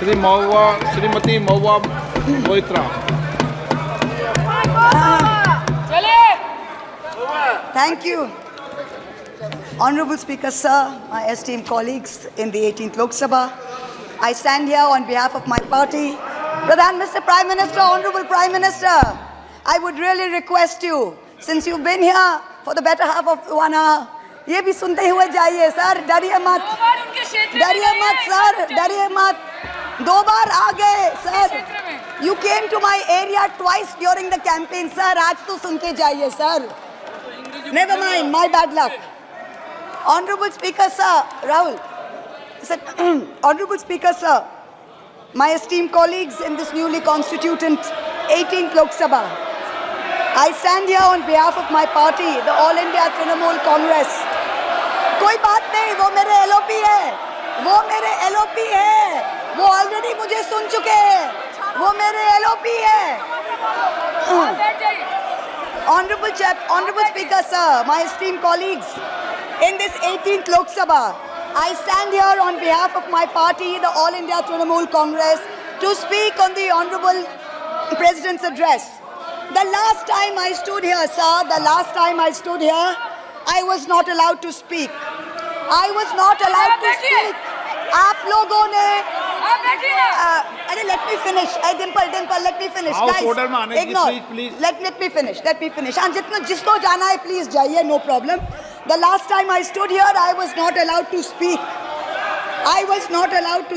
Shrimati Mahua Moitra. Thank you. Honorable Speaker, sir, my esteemed colleagues in the 18th Lok Sabha, I stand here on behalf of my party. Mr. Prime Minister, Honorable Prime Minister, I would really request you, since you've been here for the better half of 1 hour, ये भी सुनते हुए जाइए sir, डरिए मत sir, डरिए मत, 2 बार आ गए sir. You came to my area twice during the campaign, sir. आज तो सुन के जाइए sir. Never mind, my bad luck. Honorable Speaker, sir, Rahul. Honorable Speaker, sir, my esteemed colleagues in this newly constituted 18th Lok Sabha, I stand here on behalf of my party, the All India Trinamool Congress. कोई बात नहीं, वो मेरे LOP है, वो already मुझे सुन चुके हैं, वो मेरे LOP है. Honorable Speaker, sir, my esteemed colleagues, in this 18th Lok Sabha, I stand here on behalf of my party, the All India Trinamool Congress, to speak on the Honorable President's address. The last time I stood here, sir, I was not allowed to speak. I was not allowed to speak. आप लोगों ने अरे let me finish. Dimple, let me finish. Guys, ignore. Let me finish. And जिसको जाना है, please जाइए, no problem. The last time I stood here, I was not allowed to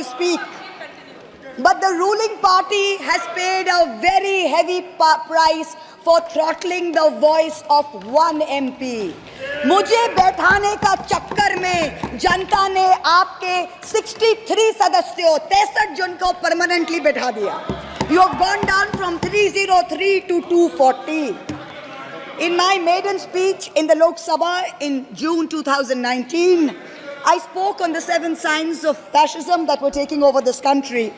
speak. But the ruling party has paid a very heavy price for throttling the voice of one MP. मुझे बैठाने का चक्कर में जनता ने आपके 63 सदस्यों 63 जन को परमानेंटली बैठा दिया. You have gone down from 303 to 240. In my maiden speech in the Lok Sabha in June 2019, I spoke on the 7 signs of fascism that were taking over this country.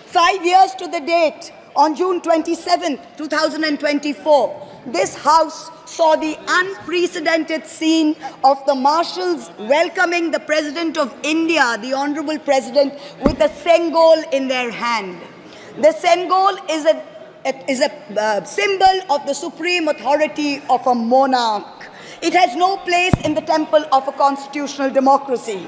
5 years to the date, on June 27, 2024, this House saw the unprecedented scene of the marshals welcoming the President of India, the Honorable President, with a Sengol in their hand. The Sengol is a symbol of the supreme authority of a monarch. It has no place in the temple of a constitutional democracy.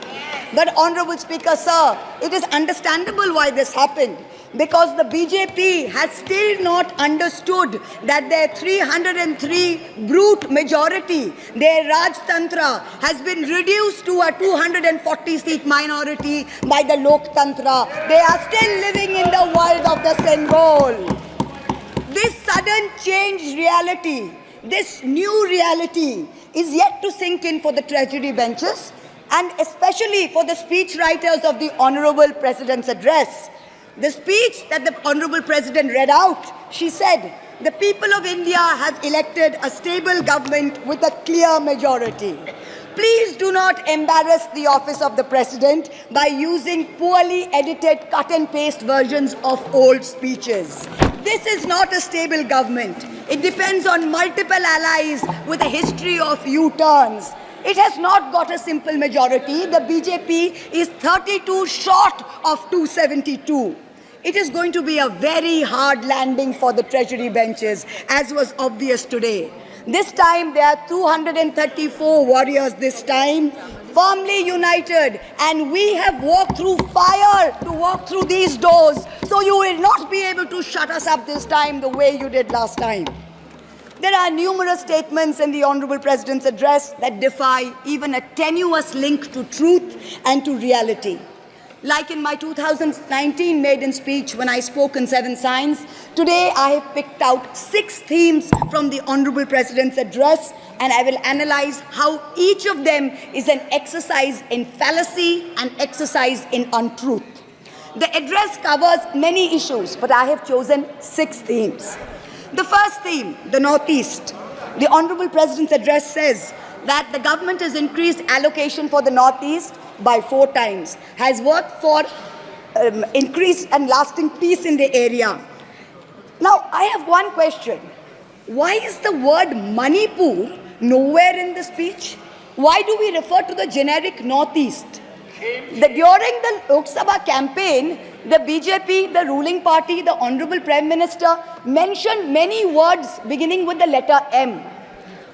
But Honorable Speaker, sir, it is understandable why this happened. Because the BJP has still not understood that their 303 brute majority, their Rajtantra, has been reduced to a 240-seat minority by the Loktantra. They are still living in the world of the Sengol. This sudden changed reality, this new reality, is yet to sink in for the treasury benches and especially for the speech writers of the Honorable President's address. The speech that the Honorable President read out, she said, the people of India have elected a stable government with a clear majority. Please do not embarrass the office of the President by using poorly edited cut and paste versions of old speeches. This is not a stable government. It depends on multiple allies with a history of U-turns. It has not got a simple majority. The BJP is 32 short of 272. It is going to be a very hard landing for the treasury benches, as was obvious today. This time, there are 234 warriors this time, firmly united, and we have walked through fire to walk through these doors, so you will not be able to shut us up this time the way you did last time. There are numerous statements in the Honorable President's address that defy even a tenuous link to truth and to reality. Like in my 2019 maiden speech when I spoke on 7 signs, today I have picked out 6 themes from the Honorable President's address, and I will analyze how each of them is an exercise in fallacy and exercise in untruth. The address covers many issues, but I have chosen 6 themes. The first theme, the Northeast. The Honorable President's address says that the government has increased allocation for the Northeast by 4 times, has worked for increased and lasting peace in the area. Now, I have one question. Why is the word Manipur nowhere in the speech? Why do we refer to the generic Northeast? During the Lok Sabha campaign, The BJP, the ruling party, the Honorable Prime Minister mentioned many words beginning with the letter M.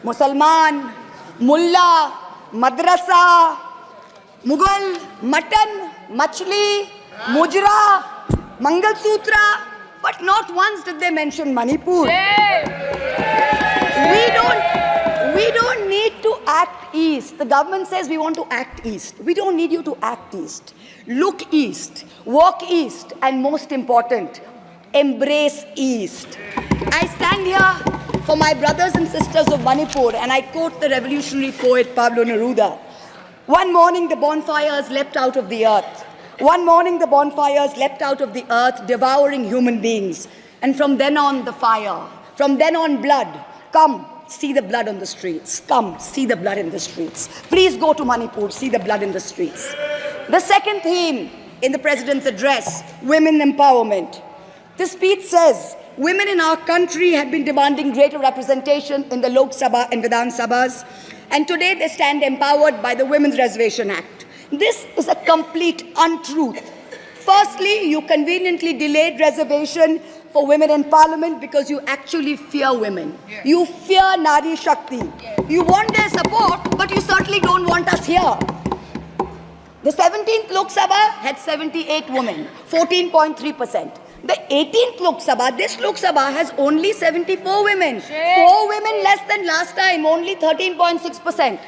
Musalman, Mullah, Madrasa, Mughal, Mutton, Machli, Mujra, Mangal Sutra, but not once did they mention Manipur. We don't need to act east. The government says we want to act east. We don't need you to act east. Look east, walk east, and most important, embrace east. I stand here for my brothers and sisters of Manipur, and I quote the revolutionary poet Pablo Neruda. One morning the bonfires leapt out of the earth. One morning the bonfires leapt out of the earth, devouring human beings. And from then on the fire, from then on blood. Come, see the blood on the streets. Come, see the blood in the streets. Please go to Manipur, see the blood in the streets. The second theme in the President's address, women empowerment. The speech says, women in our country had been demanding greater representation in the Lok Sabha and Vidhan Sabhas, and today they stand empowered by the Women's Reservation Act. This is a complete untruth. Firstly, you conveniently delayed reservation for women in parliament because you actually fear women. Yes. You fear Nari Shakti. Yes. You want their support, but you certainly don't want us here. The 17th Lok Sabha had 78 women, 14.3%. The 18th Lok Sabha, this Lok Sabha has only 74 women. Shit. 4 women less than last time, only 13.6%.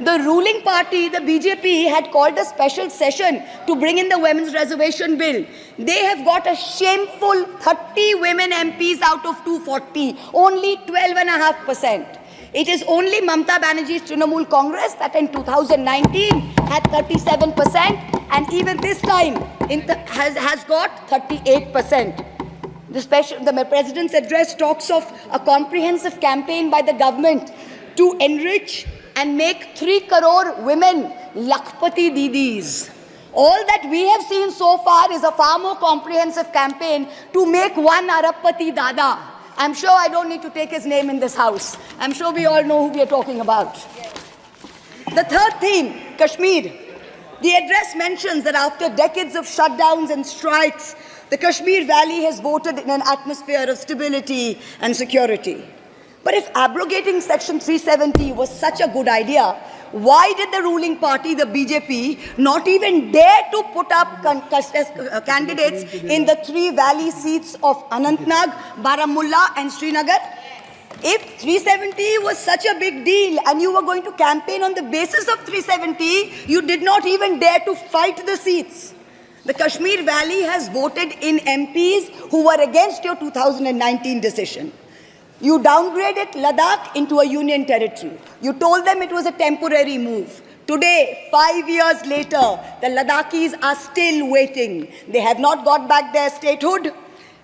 The ruling party, the BJP, had called a special session to bring in the Women's Reservation Bill. They have got a shameful 30 women MPs out of 240, only 12.5%. It is only Mamata Banerjee's Trinamool Congress that in 2019 had 37%, and even this time has got 38%. The President's address talks of a comprehensive campaign by the government to enrich and make 3 crore women Lakhpati Didis. All that we have seen so far is a far more comprehensive campaign to make 1 Arabpati Dada. I'm sure I don't need to take his name in this house. I'm sure we all know who we are talking about. The third theme, Kashmir. The address mentions that after decades of shutdowns and strikes, the Kashmir Valley has voted in an atmosphere of stability and security. But if abrogating Section 370 was such a good idea, why did the ruling party, the BJP, not even dare to put up candidates in the 3 valley seats of Anantnag, Baramulla and Srinagar? If 370 was such a big deal and you were going to campaign on the basis of 370, you did not even dare to fight the seats. The Kashmir Valley has voted in MPs who were against your 2019 decision. You downgraded Ladakh into a union territory. You told them it was a temporary move. Today, 5 years later, the Ladakhis are still waiting. They have not got back their statehood.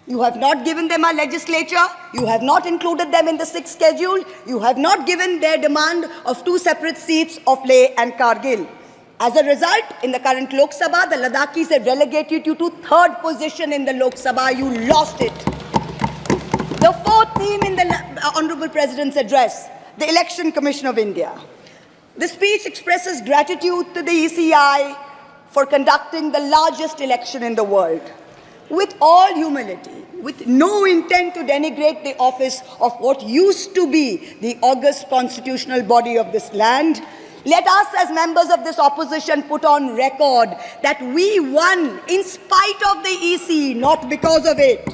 You have not given them a legislature. You have not included them in the 6th schedule. You have not given their demand of 2 separate seats of Leh and Kargil. As a result, in the current Lok Sabha, the Ladakhis have relegated you to 3rd position in the Lok Sabha. You lost it. The 4th theme in the Honorable President's address, the Election Commission of India. The speech expresses gratitude to the ECI for conducting the largest election in the world. With all humility, with no intent to denigrate the office of what used to be the august constitutional body of this land, let us as members of this opposition put on record that we won in spite of the EC, not because of it.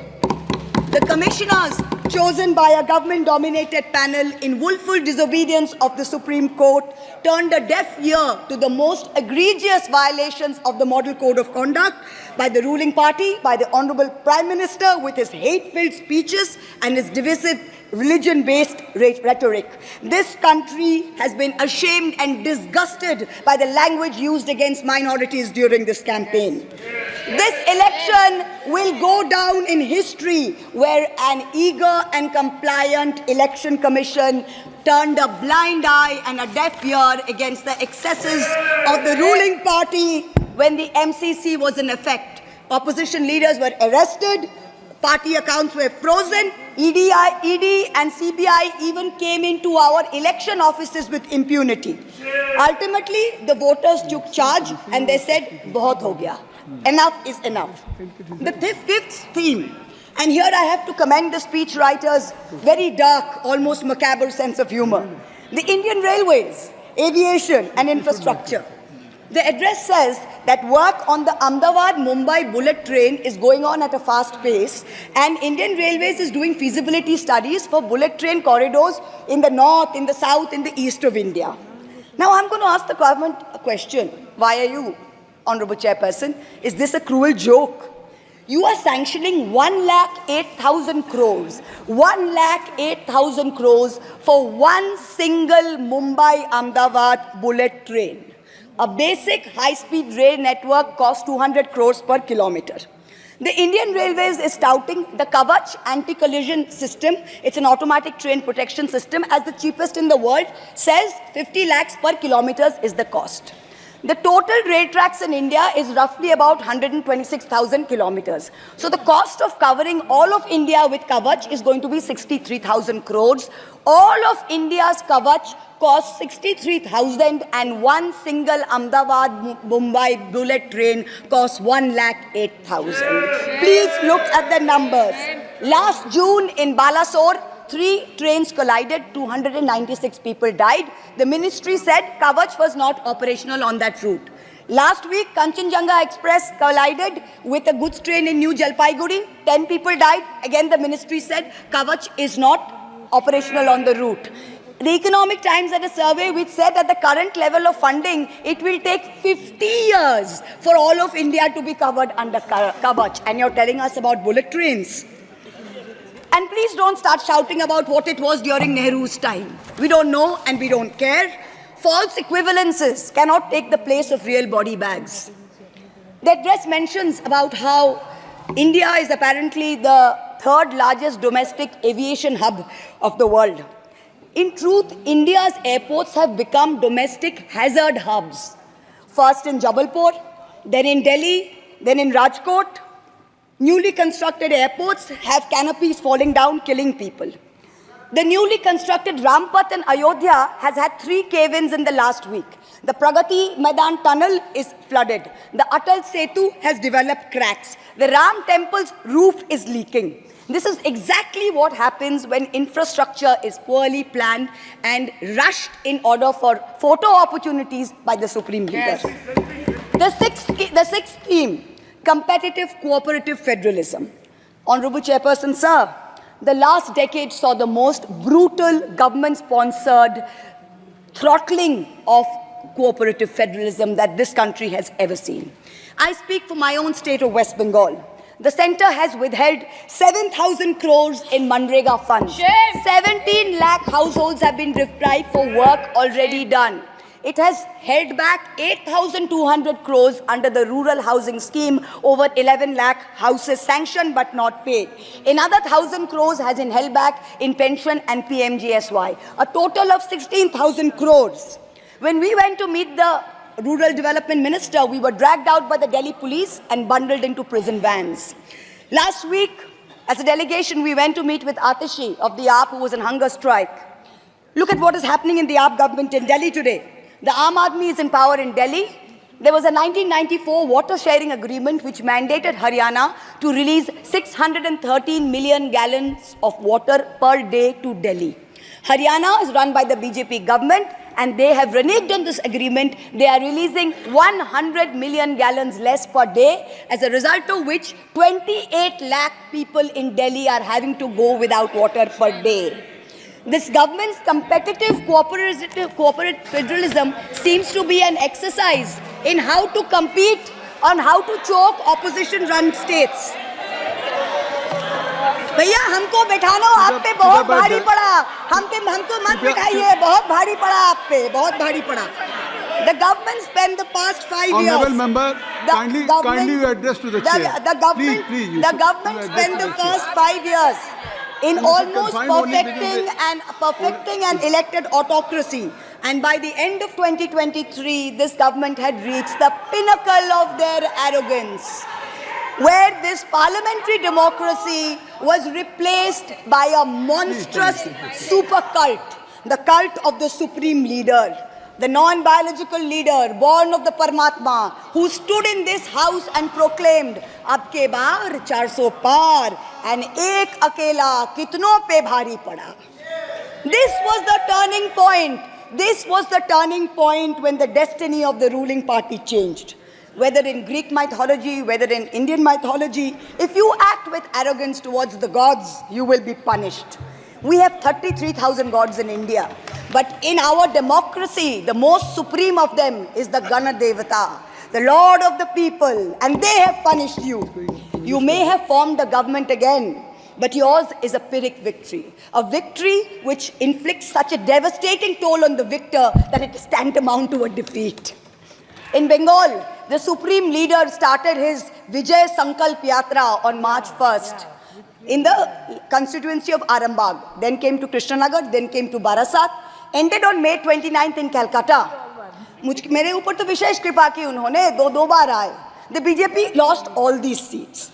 The commissioners chosen by a government-dominated panel in willful disobedience of the Supreme Court turned a deaf ear to the most egregious violations of the Model Code of Conduct by the ruling party, by the Honorable Prime Minister with his hate-filled speeches and his divisive religion-based rhetoric. This country has been ashamed and disgusted by the language used against minorities during this campaign. This election will go down in history where an eager and compliant election commission turned a blind eye and a deaf ear against the excesses of the ruling party when the MCC was in effect. Opposition leaders were arrested, party accounts were frozen, ED and CBI even came into our election offices with impunity. Ultimately, the voters took charge and they said, "Bahut ho gaya." Enough is enough. The fifth theme, and here I have to commend the speech writer's very dark, almost macabre sense of humor. The Indian Railways, aviation and infrastructure. The address says that work on the Ahmedabad-Mumbai bullet train is going on at a fast pace, and Indian Railways is doing feasibility studies for bullet train corridors in the north, in the south, in the east of India. Now I'm going to ask the government a question. Why are you, Honorable Chairperson? Is this a cruel joke? You are sanctioning 1,08,000 crores. 1,08,000 crores for one single Mumbai-Ahmedabad bullet train. A basic high-speed rail network costs 200 crores per kilometer. The Indian Railways is touting the Kavach anti-collision system. It's an automatic train protection system as the cheapest in the world, says 50 lakhs per kilometers is the cost. The total rail tracks in India is roughly about 126,000 kilometers. So the cost of covering all of India with Kavach is going to be 63,000 crores. All of India's Kavach costs 63,000 and one single Ahmedabad-Mumbai bullet train costs 1,08,000. Please look at the numbers. Last June in Balasore, 3 trains collided, 296 people died. The ministry said Kavach was not operational on that route. Last week, Kanchenjunga Express collided with a goods train in New Jalpaiguri. 10 people died. Again, the ministry said Kavach is not operational on the route. The Economic Times had a survey which said at the current level of funding, it will take 50 years for all of India to be covered under Kavach. And you're telling us about bullet trains. And please don't start shouting about what it was during Nehru's time. We don't know and we don't care. False equivalences cannot take the place of real body bags. The address mentions about how India is apparently the 3rd largest domestic aviation hub of the world. In truth, India's airports have become domestic hazard hubs. First in Jabalpur, then in Delhi, then in Rajkot. Newly constructed airports have canopies falling down, killing people. The newly constructed Rampath in Ayodhya has had 3 cave-ins in the last week. The Pragati Maidan tunnel is flooded. The Atal Setu has developed cracks. The Ram temple's roof is leaking. This is exactly what happens when infrastructure is poorly planned and rushed in order for photo opportunities by the supreme leaders. The sixth theme, competitive cooperative federalism. Honorable Chairperson, sir, the last decade saw the most brutal government-sponsored throttling of cooperative federalism that this country has ever seen. I speak for my own state of West Bengal. The centre has withheld 7,000 crores in Manrega funds. 17 lakh households have been deprived for work already done. It has held back 8,200 crores under the rural housing scheme, over 11 lakh houses sanctioned but not paid. Another 1,000 crores has been held back in pension and PMGSY. A total of 16,000 crores. When we went to meet the Rural Development Minister, we were dragged out by the Delhi police and bundled into prison vans. Last week, as a delegation, we went to meet with Atishi of the AAP, who was on hunger strike. Look at what is happening in the AAP government in Delhi today. The Aam Aadmi is in power in Delhi. There was a 1994 water sharing agreement which mandated Haryana to release 613 million gallons of water per day to Delhi. Haryana is run by the BJP government and they have reneged on this agreement. They are releasing 100 million gallons less per day, as a result of which 28 lakh people in Delhi are having to go without water per day. This government's competitive cooperative federalism seems to be an exercise in how to compete on how to choke opposition-run states. भैया हमको बैठाना आप पे बहुत भारी पड़ा, हमको मत बैठाइए, बहुत भारी पड़ा आप पे, बहुत भारी पड़ा. The government spent the past 5 years. Honourable member, kindly address to the chair. The government spent the first 5 years in almost perfecting an elected autocracy. And by the end of 2023, this government had reached the pinnacle of their arrogance, where this parliamentary democracy was replaced by a monstrous super cult, the cult of the supreme leader. the non-biological leader, born of the Paramatma, who stood in this house and proclaimed, "Ab ke baar 400 par, and ek akela kitno pe bhari pada." This was the turning point. This was the turning point when the destiny of the ruling party changed. Whether in Greek mythology, whether in Indian mythology, if you act with arrogance towards the gods, you will be punished. We have 33,000 gods in India. But in our democracy, the most supreme of them is the Gana Devata, the Lord of the people, and they have punished you. You may have formed a government again, but yours is a Pyrrhic victory. A victory which inflicts such a devastating toll on the victor that it is tantamount to a defeat. In Bengal, the supreme leader started his Vijay Sankalp Yatra on March 1st in the constituency of Arambagh. Then came to Krishnanagar, then came to Barasat, ended on May 29th in Calcutta. मेरे ऊपर तो विशेष कृपा की उन्होंने दो बार आए. The BJP lost all these seats.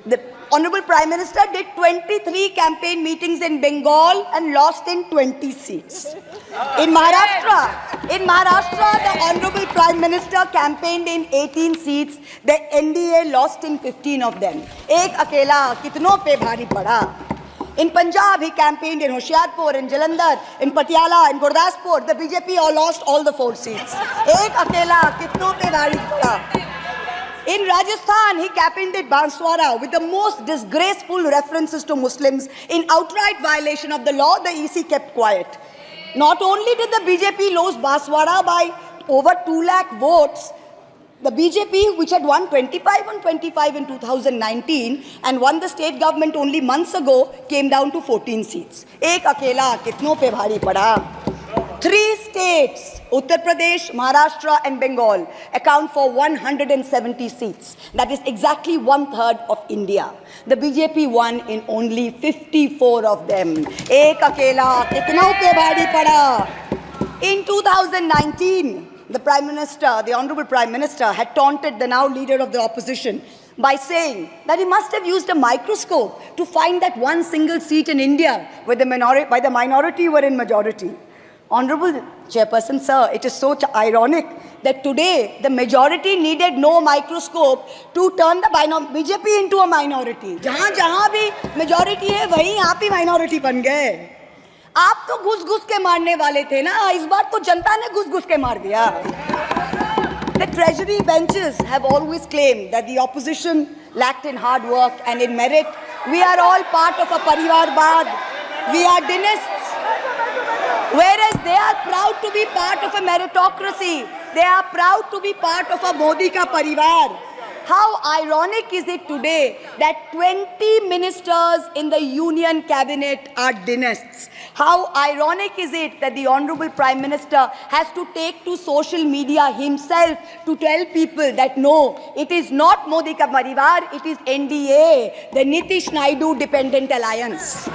The Honorable Prime Minister did 23 campaign meetings in Bengal and lost in 20 seats. In Maharashtra, the Honorable Prime Minister campaigned in 18 seats. The NDA lost in 15 of them. Ek akela kitno pe bhari pada. In Punjab, he campaigned in Hoshiarpur, in Jalandhar, in Patiala, in Gurdaspur. The BJP all lost all the 4 seats. Ek akela kitno pe bhari pada. In Rajasthan, he campaigned at Banswara with the most disgraceful references to Muslims. In outright violation of the law, the EC kept quiet. Not only did the BJP lose Banswara by over 2 lakh votes, the BJP, which had won 25 on 25 in 2019 and won the state government only months ago, came down to 14 seats. Ek akela kitno pe bhari pada. 3 states, Uttar Pradesh, Maharashtra and Bengal, account for 170 seats. That is exactly 1/3 of India. The BJP won in only 54 of them. Ek akela kitno pe bhari pada. In 2019, the Prime Minister, the Honorable Prime Minister, had taunted the now leader of the opposition by saying that he must have used a microscope to find that one single seat in India where the minority were in majority. Honorable Chairperson, sir, it is so ironic that today the majority needed no microscope to turn the BJP into a minority. जहाँ भी majority है, वहीं आप ही minority बन गए. आप तो घुस-घुस के मारने वाले थे ना, इस बार तो जनता ने घुस-घुस के मार दिया. The treasury benches have always claimed that the opposition lacked in hard work and in merit. We are all part of a Parivarvad. We are dynasts. Whereas they are proud to be part of a meritocracy. They are proud to be part of a Modi ka parivar. How ironic is it today that 20 ministers in the union cabinet are dynasts? How ironic is it that the Honorable Prime Minister has to take to social media himself to tell people that no, it is not Modi ka parivar, it is NDA, the Nitish Naidu Dependent Alliance.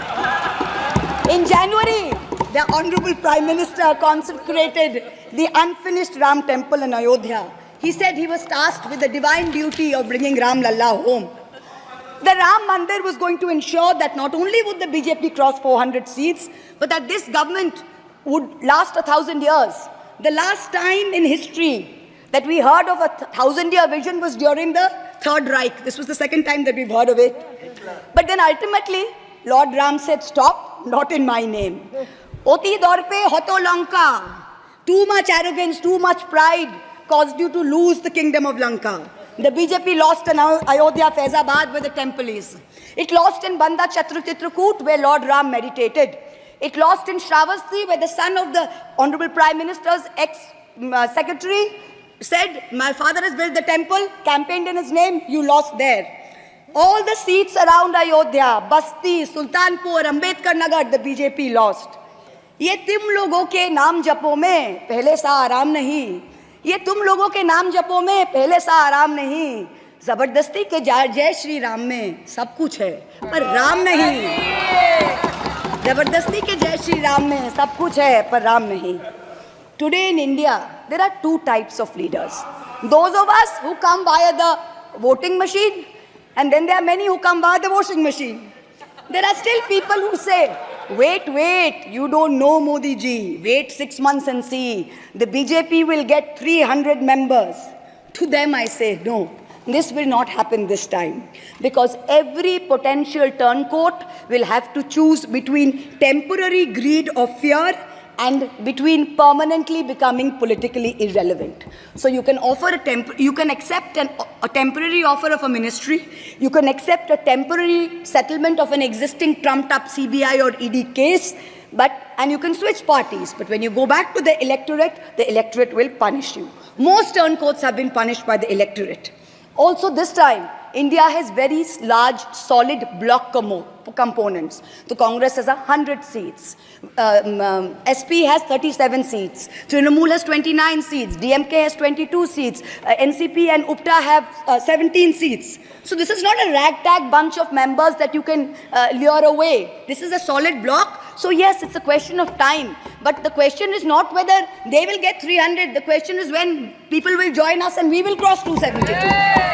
In January, the Honorable Prime Minister consecrated the unfinished Ram temple in Ayodhya. He said he was tasked with the divine duty of bringing Ram Lalla home. The Ram Mandir was going to ensure that not only would the BJP cross 400 seats, but that this government would last 1,000 years. The last time in history that we heard of a 1,000-year vision was during the Third Reich. This was the second time that we've heard of it. But then ultimately, Lord Ram said, stop, not in my name. Oti dorpe hoto Lanka. Too much arrogance, too much pride caused you to lose the kingdom of Lanka. The BJP lost in Ayodhya, Faizabad, where the temple is. It lost in Banda Chitrakoot, where Lord Ram meditated. It lost in Shravasti, where the son of the Honorable Prime Minister's ex-secretary said, my father has built the temple, campaigned in his name, you lost there. All the seats around Ayodhya, Basti, Sultanpur, Ambedkar Nagar, the BJP lost. ये तुम लोगों के नाम जपों में पहले सा आराम नहीं. ये तुम लोगों के नाम जपों में पहले सा आराम नहीं. जबरदस्ती के जय श्री राम में सब कुछ है, पर राम नहीं. जबरदस्ती के जय श्री राम में सब कुछ है, पर राम नहीं. Today in India, there are 2 types of leaders. Those of us who come via the voting machine, and then there are many who come via the washing machine. There are still people who say, Wait, you don't know Modi ji. Wait 6 months and see. The BJP will get 300 members. To them I say, no, this will not happen this time. Because every potential turncoat will have to choose between temporary greed or fear and between permanently becoming politically irrelevant. So you can offer you can accept a temporary offer of a ministry, you can accept a temporary settlement of an existing trumped-up CBI or ED case, and you can switch parties. But when you go back to the electorate will punish you. Most turncoats have been punished by the electorate. Also this time, India has very large, solid bloc components. The Congress has 100 seats. SP has 37 seats. Trinamool has 29 seats. DMK has 22 seats. NCP and UPTA have 17 seats. So this is not a ragtag bunch of members that you can lure away. This is a solid bloc. So yes, it's a question of time. But the question is not whether they will get 300. The question is when people will join us and we will cross 272.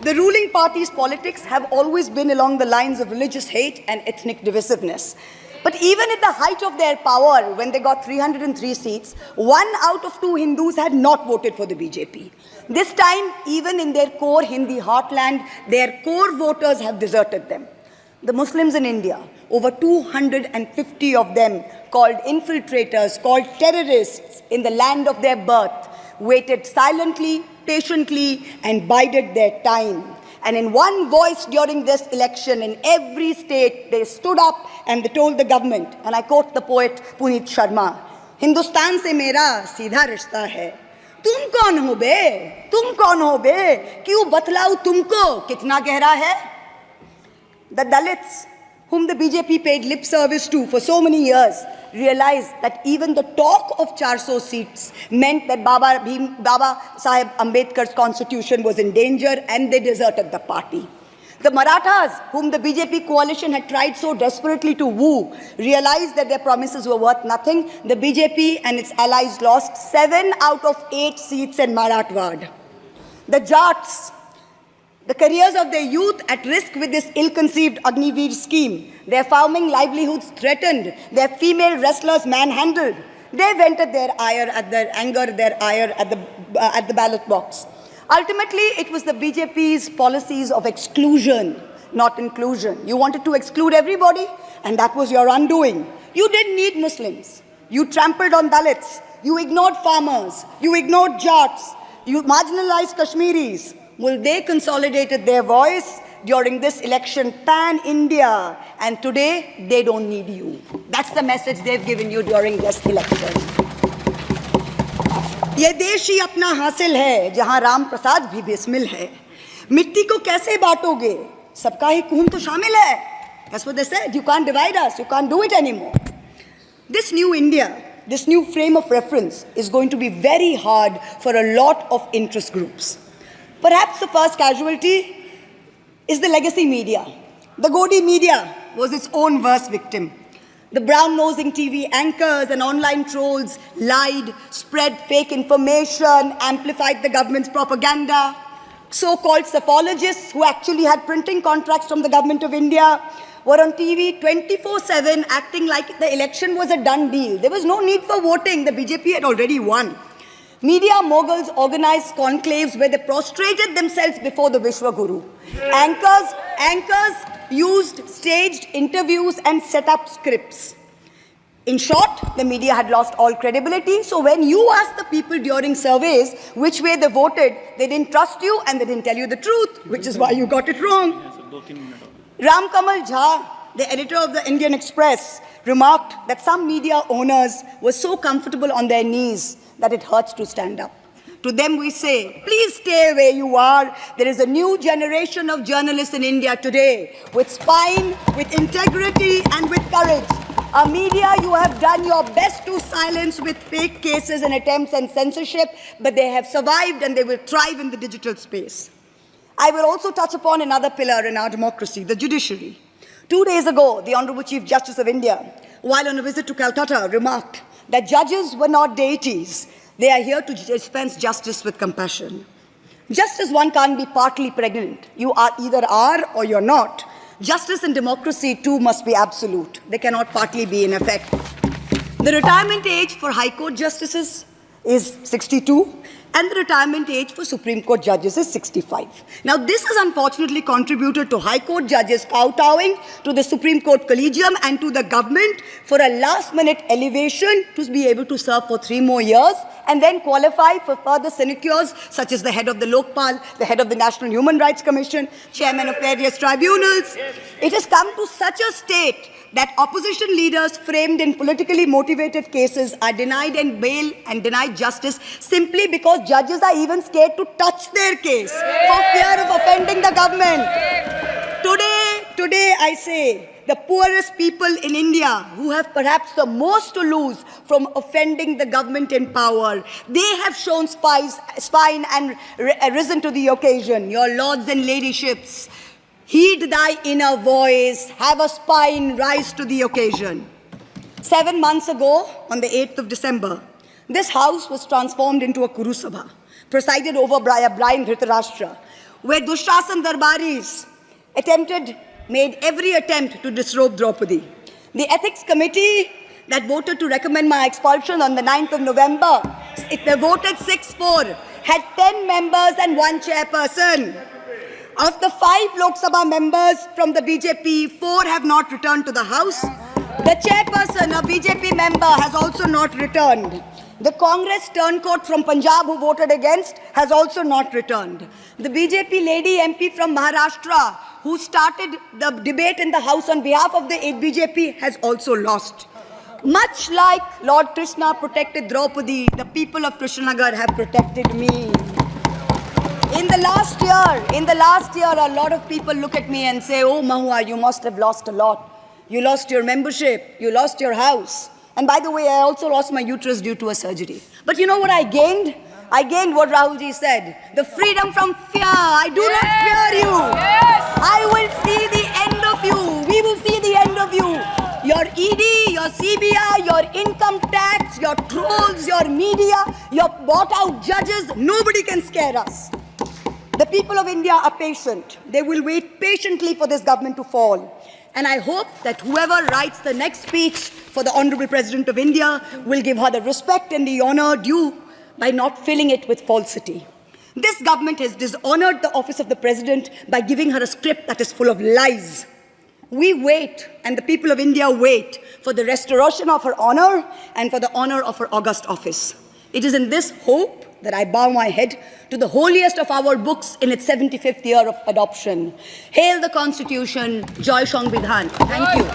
The ruling party's politics have always been along the lines of religious hate and ethnic divisiveness. But even at the height of their power, when they got 303 seats, 1 out of 2 Hindus had not voted for the BJP. This time, even in their core Hindi heartland, their core voters have deserted them. The Muslims in India, over 250 of them, called infiltrators, called terrorists in the land of their birth, waited silently, patiently, and bided their time. And in one voice during this election, in every state, they stood up and they told the government, and I quote the poet Puneet Sharma, "Hindustan se mera seedha rishta hai. Tum kaun ho be? Tum kaun ho be? Kyun batlau tumko? Kitna gehra hai?" The Dalits, whom the BJP paid lip service to for so many years, realized that even the talk of 400 seats meant that Baba Sahib Ambedkar's constitution was in danger, and they deserted the party. The Marathas, whom the BJP coalition had tried so desperately to woo, realized that their promises were worth nothing. The BJP and its allies lost 7 out of 8 seats in Marathwad. The Jats, the careers of their youth at risk with this ill-conceived Agniveer scheme, their farming livelihoods threatened, their female wrestlers manhandled. They vented their ire at the ballot box. Ultimately, it was the BJP's policies of exclusion, not inclusion. You wanted to exclude everybody, and that was your undoing. You didn't need Muslims. You trampled on Dalits. You ignored farmers. You ignored Jats. You marginalized Kashmiris. Well, they consolidated their voice during this election pan-India, and today they don't need you. That's the message they've given you during this election. ये देश ही अपना हासिल है जहां राम प्रसाद भी बिस्मिल है. मिट्टी को कैसे बांटोगे? सबका ही खून तो शामिल है. That's what they said. You can't divide us. You can't do it anymore. This new India, this new frame of reference is going to be very hard for a lot of interest groups. Perhaps the first casualty is the legacy media. The Godi media was its own worst victim. The brown-nosing TV anchors and online trolls lied, spread fake information, amplified the government's propaganda. So-called psephologists who actually had printing contracts from the government of India were on TV 24/7 acting like the election was a done deal. There was no need for voting. The BJP had already won. Media moguls organized conclaves where they prostrated themselves before the Vishwa Guru. Anchors used staged interviews and set up scripts. In short, the media had lost all credibility. So when you asked the people during surveys which way they voted, they didn't trust you and they didn't tell you the truth, which is why you got it wrong. Ram Kamal Jha, the editor of the Indian Express, remarked that some media owners were so comfortable on their knees that it hurts to stand up. To them we say, please stay where you are. There is a new generation of journalists in India today with spine, with integrity, and with courage. A media you have done your best to silence with fake cases and attempts and censorship, but they have survived and they will thrive in the digital space. I will also touch upon another pillar in our democracy, the judiciary. 2 days ago, the Honorable Chief Justice of India, while on a visit to Calcutta, remarked that judges were not deities. They are here to dispense justice with compassion. Just as one can't be partly pregnant, you either are or you're not, justice and democracy too must be absolute. They cannot partly be in effect. The retirement age for High Court justices is 62, and the retirement age for Supreme Court judges is 65. Now, this has unfortunately contributed to High Court judges kowtowing to the Supreme Court Collegium and to the government for a last-minute elevation to be able to serve for 3 more years and then qualify for further sinecures, such as the head of the Lokpal, the head of the National Human Rights Commission, chairman of various tribunals. It has come to such a state that opposition leaders framed in politically motivated cases are denied and bail and denied justice simply because judges are even scared to touch their case for fear of offending the government. Today I say, the poorest people in India who have perhaps the most to lose from offending the government in power, they have shown spine and risen to the occasion. Your lords and ladyships, heed thy inner voice, have a spine, rise to the occasion. 7 months ago, on the 8th of December, this house was transformed into a Kurusabha, presided over by a blind Dhritarashtra, where Dushrasan Darbaris made every attempt to disrobe Draupadi. The ethics committee that voted to recommend my expulsion on the 9th of November, they voted 6-4, had 10 members and 1 chairperson. Of the 5 Lok Sabha members from the BJP, 4 have not returned to the House. The chairperson, a BJP member, has also not returned. The Congress turncoat from Punjab who voted against has also not returned. The BJP lady MP from Maharashtra who started the debate in the House on behalf of the BJP has also lost. Much like Lord Krishna protected Draupadi, the people of Krishnanagar have protected me. In the last year, a lot of people look at me and say, oh, Mahua, you must have lost a lot. You lost your membership, you lost your house. And by the way, I also lost my uterus due to a surgery. But you know what I gained? I gained what Rahulji said, the freedom from fear. I do not fear you. I will see the end of you. We will see the end of you. Your ED, your CBI, your income tax, your trolls, your media, your bought-out judges, nobody can scare us. The people of India are patient. They will wait patiently for this government to fall. And I hope that whoever writes the next speech for the Honorable President of India will give her the respect and the honor due by not filling it with falsity. This government has dishonored the office of the President by giving her a script that is full of lies. We wait, and the people of India wait, for the restoration of her honor and for the honor of her august office. It is in this hope that I bow my head to the holiest of our books in its 75th year of adoption. Hail the Constitution, Joy Sangvidhan. Thank you.